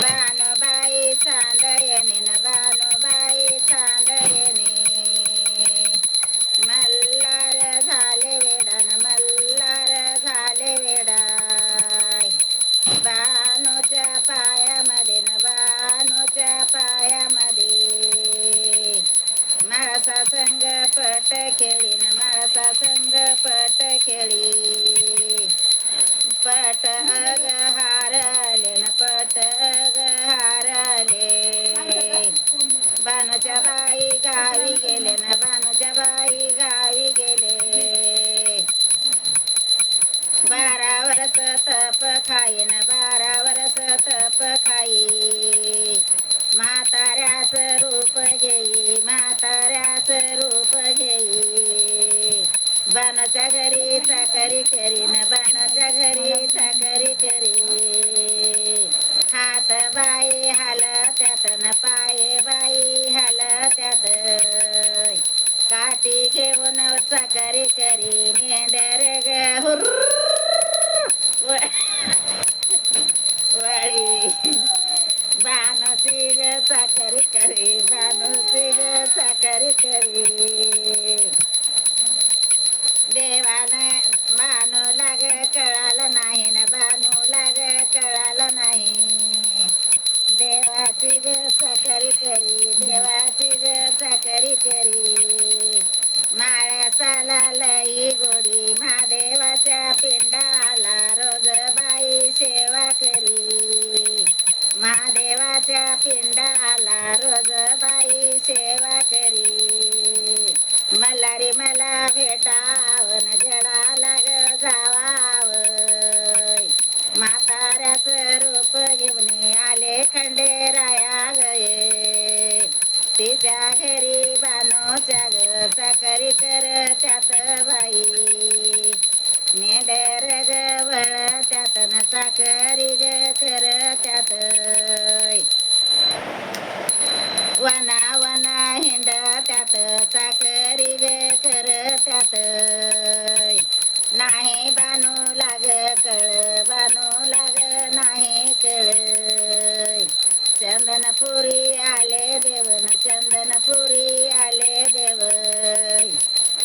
बानुबाई चांदयनी न बानुबाई चांदयनी मल्हार झाले वेडा न मल्हार झाले वेडा बानूच्या पायामध्ये न बानूच्या पायामध्ये माळसा संग पट खेळी न माळसा संग पट खेळी पट अग हारले न पट अग हारले बानूच्या बाई गावी गेले न बानूच्या बाई गावी गेले 12 वर्ष तप खाई न 12 वर्ष तप खाई म्हाताऱ्याचं रूप घेई म्हाताऱ्याचं रूप घेई बानूच्या घरी चाकरी करी न बानूच्या घरी चाकरी करी हात बाई हालत्यात न पाय बाई हालत्यात काठी घेऊन चाकरी करी मेंढर ग वळी बानूची ग चाकरी करी बानूची ग चाकरी करी देवानं बानूला ग कळालं नाही न बानूला ग कळालं नाही देवाची ग चाकरी करी देवाची ग चाकरी करी माळसाला लई गोडी महादेवाच्या पिंडाला रोज बाई सेवा करी महादेवाच्या पिंडाला रोज बाई सेवा करी मल्हारी मला भेटावन जडाला ग जावावं म्हाताऱ्याचं रूप घेऊन आले खंडेराया गये तिच्या घरी बानूच्या ग चाकरी कर त्यात बाई मेंढर ग वळ त्यात न चाकरी ग कर त्यात वना वना हिंड त्यात चाकरी ग कर त्यात नाही बानू लाग कळ बानू लाग नाही कळ चंदनपुरी आले देवन चंदनपुरी आले देव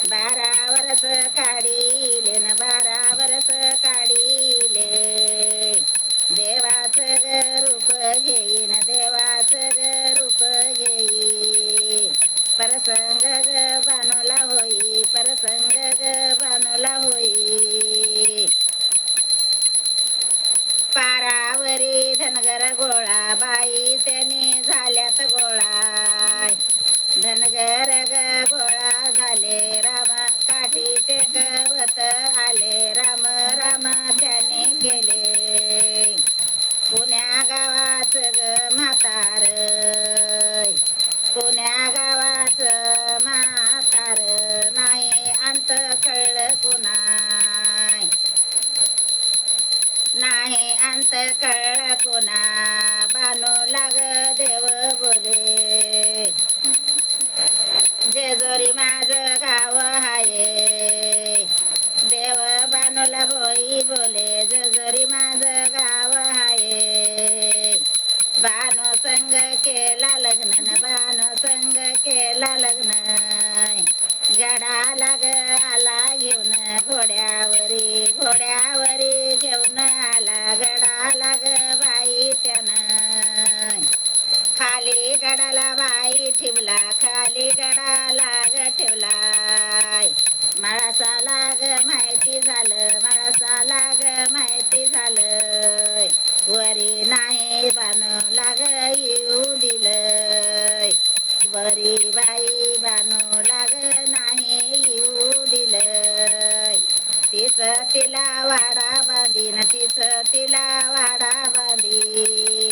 12 वर्ष काढीले न 12 वर्ष काढीले देवाचं ग रूप घेईन देवाचं ग रूप घेई परसंग ग बानूला होई परसंग ग बानूला होई पारावरी धनगर गोळा बाई त्यांनी झाल्यात गोळा धनगर ग गोळा झाले राम काठी टेकवत आले राम राम त्याने गेले पुण्या गावाचं ग म्हातार पुण्या गावाचं म्हातार नाही अंत कळलं कुणाय नाही अंत कळलं कुणा बानू लाग देव बोले जेजोरी माझं गाव हाये देव बानूला बोई बोले जेजोरी माझं गाव हाये बानू संग केला लग्न न बानू संग केला लग्न गडाला ग आला घेऊन घोड्यावरी घोड्यावरी घेऊन आला गडाला ग बाई त्यानं खाली गडाला बाई ठेवला खाली गडाला ग ठेवलाय माळसाला ग माहिती झालं माळसाला ग माहिती झालं वरी नाही बानूला ग येऊ दिलंय वरी बाई बानूला ग नाही येऊ दिलंय तिचं तिला वाडा बांधीन तिचं तिला वाडा बांधी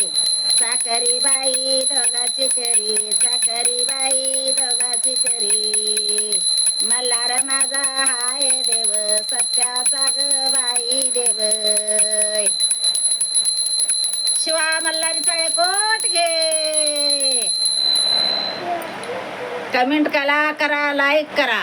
चाकरी बाई दोघाची करी चाकरी बाई दोघाची करी मल्हार माझा हाय देव सत्याचा ग बाई देव शिवा मल्हारी चाळे कोट घे कमेंट करा लाईक करा